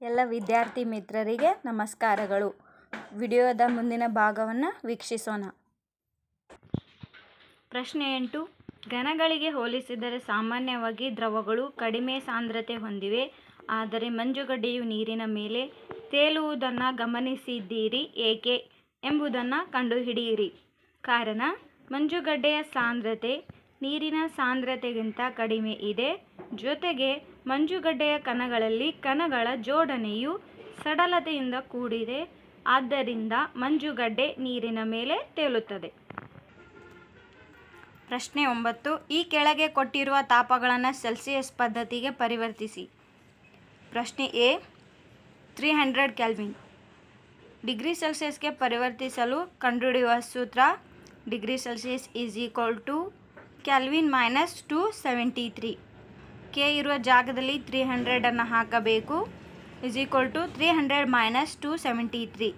ಎಲ್ಲ ವಿದ್ಯಾರ್ಥಿ ಮಿತ್ರರಿಗೆ ನಮಸ್ಕಾರಗಳು. ವಿಡಿಯೋದ ಮುಂದಿನ ಭಾಗವನ್ನು ವೀಕ್ಷಿಸೋಣ. ಪ್ರಶ್ನೆ 8. ಘನಗಳಿಗೆ ಹೋಲಿಸಿದರೆ ಸಾಮಾನ್ಯವಾಗಿ ದ್ರವಗಳು ಕಡಿಮೆ ಸಾಂದ್ರತೆ ಹೊಂದಿವೆ. ಆದರೆ ಮಂಜುಗಡ್ಡೆಯು ನೀರಿನ ಮೇಲೆ ತೇಲುವುದನ್ನು ಗಮನಿಸಿದ್ದೀರಿ ಏಕೆ ಎಂಬುದನ್ನು ಕಂಡುಹಿಡಿಯಿರಿ. ಕಾರಣ: ಮಂಜುಗಡ್ಡೆಯ ಸಾಂದ್ರತೆ ನೀರಿನ ಸಾಂದ್ರತೆಗಿಂತ ಕಡಿಮೆ ಇದೆ. ಜೊತೆಗೆ ಮಂಜುಗಡ್ಡೆಯ ಕಣಗಳಲ್ಲಿ ಕಣಗಳ ಜೋಡಣೆಯು ಸಡಿಲತೆಯಿಂದ ಕೂಡಿದೆ. ಆದ್ದರಿಂದ ಮಂಜುಗಡ್ಡೆ ನೀರಿನ ಮೇಲೆ ತೇಲುತ್ತದೆ. ಪ್ರಶ್ನೆ 9. ಈ ಕೆಳಗೆ ಕೊಟ್ಟಿರುವ ತಾಪಗಳನ್ನು ಸೆಲ್ಸಿಯಸ್ ಪದ್ಧತಿಗೆ ಪರಿವರ್ತಿಸಿ. ಪ್ರಶ್ನೆ ಎ 300 ಕೆಲ್ವಿನ್. ಡಿಗ್ರಿ ಸೆಲ್ಸಿಯಸ್ಗೆ ಪರಿವರ್ತಿಸಲು ಕಂಡುಹಿಡಿಯುವ ಸೂತ್ರ: ಡಿಗ್ರಿ ಸೆಲ್ಸಿಯಸ್ = ಕೆಲ್ವಿನ್ - 273. ಕೆ ಇರುವ ಜಾಗದಲ್ಲಿ 300 ಹಾಕಬೇಕು. = 300 - 273.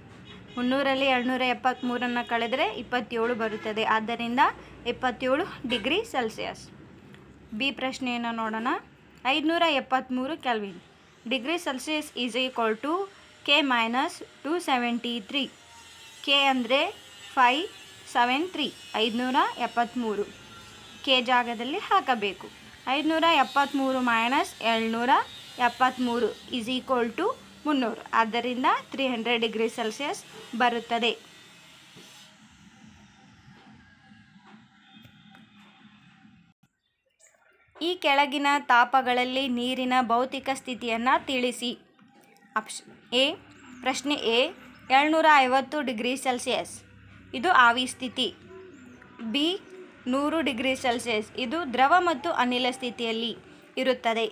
300ರಲ್ಲಿ 273 ಕಳೆದರೆ 27 ಬರುತ್ತದೆ. ಆದ್ದರಿಂದ 27 ಡಿಗ್ರಿ ಸೆಲ್ಸಿಯಸ್. ಬಿ ಪ್ರಶ್ನೆಯನ್ನು ನೋಡೋಣ. 573 kelvin. Degree Celsius = K - 273. K ಅಂದರೆ 573. 573 ಕೆ ಜಾಗದಲ್ಲಿ ಹಾಕಬೇಕು. 573 - 773 = 300. ಆದ್ದರಿಂದ 300 ಡಿಗ್ರಿ ಸೆಲ್ಸಿಯಸ್ ಬರುತ್ತದೆ. ಈ ಕೆಳಗಿನ ತಾಪಗಳಲ್ಲಿ ನೀರಿನ ಭೌತಿಕ ಸ್ಥಿತಿಯನ್ನು ತಿಳಿಸಿ. ಎ ಪ್ರಶ್ನೆ ಎ 750 ಡಿಗ್ರಿ ಸೆಲ್ಸಿಯಸ್. ಇದು ಆವಿ ಸ್ಥಿತಿ. B 100 degree Celsius. ಇದು ದ್ರವ ಮತ್ತು ಅನಿಲ ಸ್ಥಿತಿಯಲ್ಲಿ ಇರುತ್ತದೆ.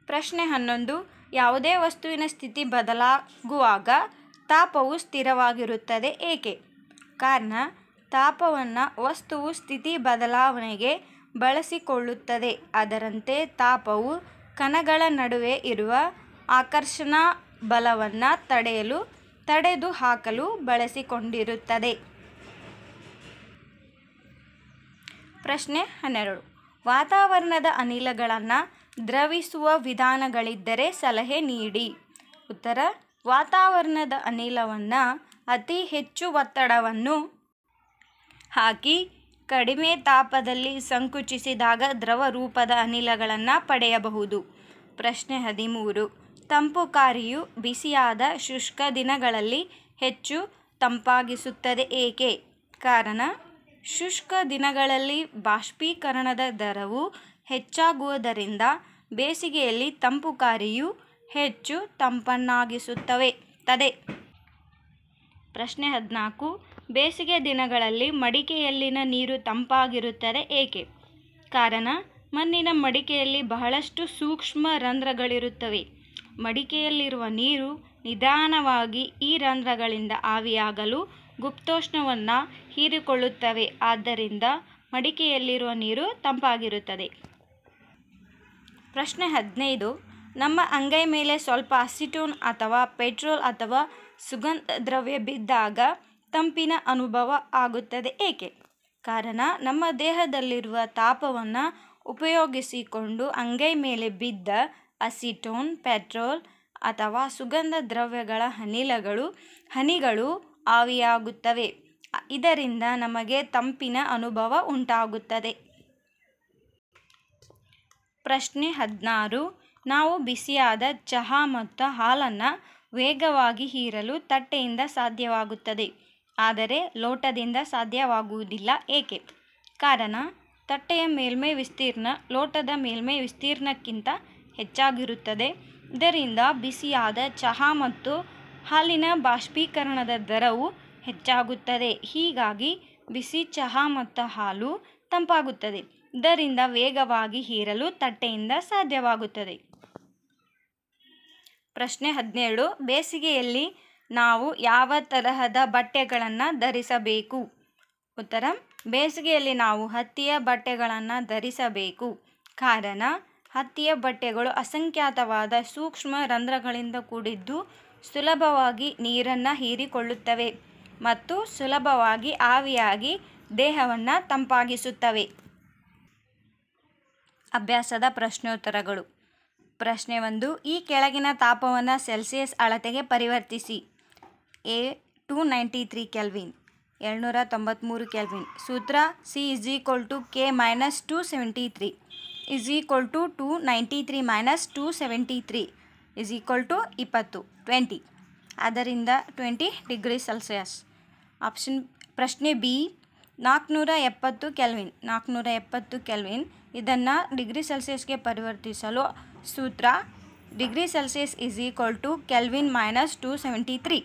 ಪ್ರಶ್ನೆ 11. ಯಾವುದೇ ವಸ್ತುವಿನ ಸ್ಥಿತಿ ಬದಲಾಗುವಾಗ ತಾಪವು ಸ್ಥಿರವಾಗಿರುತ್ತದೆ ಏಕೆ? ಕಾರಣ: ತಾಪವನ್ನು ವಸ್ತುವು ಸ್ಥಿತಿ ಬದಲಾವಣೆಗೆ ಬಳಸಿಕೊಳ್ಳುತ್ತದೆ. ಅದರಂತೆ ತಾಪವು ಕಣಗಳ ನಡುವೆ ಇರುವ ಆಕರ್ಷಣಾ ಬಲವನ್ನು ತಡೆದುಹಾಕಲು ಬಳಸಿಕೊಂಡಿರುತ್ತದೆ. ಪ್ರಶ್ನೆ 12. ವಾತಾವರಣದ ಅನಿಲಗಳನ್ನು ದ್ರವಿಸುವ ವಿಧಾನಗಳಿದ್ದರೆ ಸಲಹೆ ನೀಡಿ. ಉತ್ತರ: ವಾತಾವರಣದ ಅನಿಲವನ್ನು ಅತಿ ಹೆಚ್ಚು ಒತ್ತಡವನ್ನು ಹಾಕಿ ಕಡಿಮೆ ತಾಪದಲ್ಲಿ ಸಂಕುಚಿಸಿದಾಗ ದ್ರವ ರೂಪದ ಅನಿಲಗಳನ್ನು ಪಡೆಯಬಹುದು. ಪ್ರಶ್ನೆ 13. ತಂಪುಕಾರಿಯು ಬಿಸಿಯಾದ ಶುಷ್ಕ ದಿನಗಳಲ್ಲಿ ಹೆಚ್ಚು ತಂಪಾಗಿಸುತ್ತದೆ ಏಕೆ? ಕಾರಣ: ಶುಷ್ಕ ದಿನಗಳಲ್ಲಿ ಬಾಷ್ಪೀಕರಣದ ದರವು ಹೆಚ್ಚಾಗುವುದರಿಂದ ಬೇಸಿಗೆಯಲ್ಲಿ ತಂಪುಕಾರಿಯು ಹೆಚ್ಚು ತಂಪನ್ನಾಗಿಸುತ್ತದೆ. ಪ್ರಶ್ನೆ 14. ಬೇಸಿಗೆ ದಿನಗಳಲ್ಲಿ ಮಡಿಕೆಯಲ್ಲಿನ ನೀರು ತಂಪಾಗಿರುತ್ತದೆ ಏಕೆ? ಕಾರಣ: ಮಣ್ಣಿನ ಮಡಿಕೆಯಲ್ಲಿ ಬಹಳಷ್ಟು ಸೂಕ್ಷ್ಮ ರಂಧ್ರಗಳಿರುತ್ತವೆ. ಮಡಿಕೆಯಲ್ಲಿರುವ ನೀರು ನಿಧಾನವಾಗಿ ಈ ರಂಧ್ರಗಳಿಂದ ಆವಿಯಾಗಲು ಗುಪ್ತೋಷ್ಣವನ್ನು ಹೀರಿಕೊಳ್ಳುತ್ತವೆ. ಆದ್ದರಿಂದ ಮಡಿಕೆಯಲ್ಲಿರುವ ನೀರು ತಂಪಾಗಿರುತ್ತದೆ. ಪ್ರಶ್ನೆ 15. ನಮ್ಮ ಅಂಗೈ ಮೇಲೆ ಸ್ವಲ್ಪ ಅಸಿಟೋನ್ ಅಥವಾ ಪೆಟ್ರೋಲ್ ಅಥವಾ ಸುಗಂಧ ದ್ರವ್ಯ ಬಿದ್ದಾಗ ತಂಪಿನ ಅನುಭವ ಆಗುತ್ತದೆ ಏಕೆ? ಕಾರಣ: ನಮ್ಮ ದೇಹದಲ್ಲಿರುವ ತಾಪವನ್ನು ಉಪಯೋಗಿಸಿಕೊಂಡು ಅಂಗೈ ಮೇಲೆ ಬಿದ್ದ ಅಸಿಟೋನ್, ಪೆಟ್ರೋಲ್ ಅಥವಾ ಸುಗಂಧ ದ್ರವ್ಯಗಳ ಹನಿಗಳು ಆವಿಯಾಗುತ್ತವೆ. ಇದರಿಂದ ನಮಗೆ ತಂಪಿನ ಅನುಭವ ಉಂಟಾಗುತ್ತದೆ. ಪ್ರಶ್ನೆ 16. ನಾವು ಬಿಸಿಯಾದ ಚಹಾ ಮತ್ತು ಹಾಲನ್ನು ವೇಗವಾಗಿ ಹೀರಲು ತಟ್ಟೆಯಿಂದ ಸಾಧ್ಯವಾಗುತ್ತದೆ. ಆದರೆ ಲೋಟದಿಂದ ಸಾಧ್ಯವಾಗುವುದಿಲ್ಲ ಏಕೆ? ಕಾರಣ: ತಟ್ಟೆಯ ಮೇಲ್ಮೈ ವಿಸ್ತೀರ್ಣ ಲೋಟದ ಮೇಲ್ಮೈ ವಿಸ್ತೀರ್ಣಕ್ಕಿಂತ ಹೆಚ್ಚಾಗಿರುತ್ತದೆ. ಇದರಿಂದ ಬಿಸಿಯಾದ ಚಹಾ ಮತ್ತು ಹಾಲಿನ ಬಾಷ್ಪೀಕರಣದ ದರವು ಹೆಚ್ಚಾಗುತ್ತದೆ. ಹೀಗಾಗಿ ಬಿಸಿ ಚಹಾ ಮತ್ತು ಹಾಲು ತಂಪಾಗುತ್ತದೆ. ಇದರಿಂದ ವೇಗವಾಗಿ ಹೀರಲು ತಟ್ಟೆಯಿಂದ ಸಾಧ್ಯವಾಗುತ್ತದೆ. ಪ್ರಶ್ನೆ 17. ಬೇಸಿಗೆಯಲ್ಲಿ ನಾವು ಯಾವ ತರಹದ ಬಟ್ಟೆಗಳನ್ನು ಧರಿಸಬೇಕು? ಉತ್ತರ: ಬೇಸಿಗೆಯಲ್ಲಿ ನಾವು ಹತ್ತಿಯ ಬಟ್ಟೆಗಳನ್ನು ಧರಿಸಬೇಕು. ಕಾರಣ: ಹತ್ತಿಯ ಬಟ್ಟೆಗಳು ಅಸಂಖ್ಯಾತವಾದ ಸೂಕ್ಷ್ಮ ರಂಧ್ರಗಳಿಂದ ಕೂಡಿದ್ದು ಸುಲಭವಾಗಿ ನೀರನ್ನು ಹೀರಿಕೊಳ್ಳುತ್ತವೆ ಮತ್ತು ಸುಲಭವಾಗಿ ಆವಿಯಾಗಿ ದೇಹವನ್ನು ತಂಪಾಗಿಸುತ್ತವೆ. ಅಭ್ಯಾಸದ ಪ್ರಶ್ನೋತ್ತರಗಳು. ಪ್ರಶ್ನೆ 1. ಈ ಕೆಳಗಿನ ತಾಪವನ್ನು ಸೆಲ್ಸಿಯಸ್ ಅಳತೆಗೆ ಪರಿವರ್ತಿಸಿ. A 293 kelvin 293 kelvin. ಸೂತ್ರ C = K - 273 = 293 - 273 = 20. ಆದ್ದರಿಂದ 20 ಡಿಗ್ರಿ ಸೆಲ್ಸಿಯಸ್. ಪ್ರಶ್ನೆ ಬಿ 470 ಕೆಲ್ವಿನ್ 470 ಕೆಲ್ವಿನ್. ಇದನ್ನು ಡಿಗ್ರಿ ಸೆಲ್ಸಿಯಸ್ಗೆ ಪರಿವರ್ತಿಸಲು ಸೂತ್ರ ಡಿಗ್ರಿ ಸೆಲ್ಸಿಯಸ್ = ಕೆಲ್ವಿನ್ - 273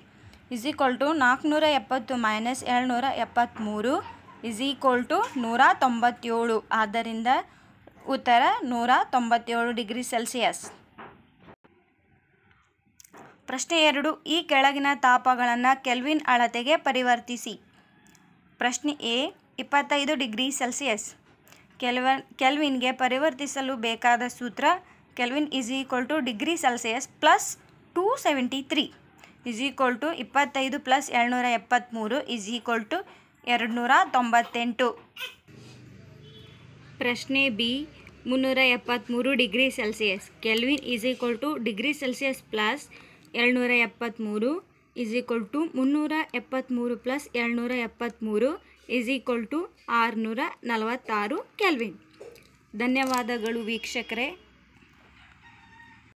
= 470 - 773 197. ಆದ್ದರಿಂದ ಉತ್ತರ 197 ಡಿಗ್ರಿ ಸೆಲ್ಸಿಯಸ್. ಪ್ರಶ್ನೆ 2. ಈ ಕೆಳಗಿನ ತಾಪಗಳನ್ನು ಕೆಲ್ವಿನ್ ಅಳತೆಗೆ ಪರಿವರ್ತಿಸಿ. ಪ್ರಶ್ನೆ ಎ 25 ಡಿಗ್ರಿ ಸೆಲ್ಸಿಯಸ್. ಕೆಲ್ವಿನ್ಗೆ ಪರಿವರ್ತಿಸಲು ಬೇಕಾದ ಸೂತ್ರ ಕೆಲ್ವಿನ್ = ಡಿಗ್ರಿ ಸೆಲ್ಸಿಯಸ್ ಪ್ಲಸ್ 273 = 25 + 773 298. ಪ್ರಶ್ನೆ B 373 degree Celsius. Kelvin = degree Celsius plus 773 373 + 773 646 kelvin. ಧನ್ಯವಾದಗಳು ವೀಕ್ಷಕರೇ.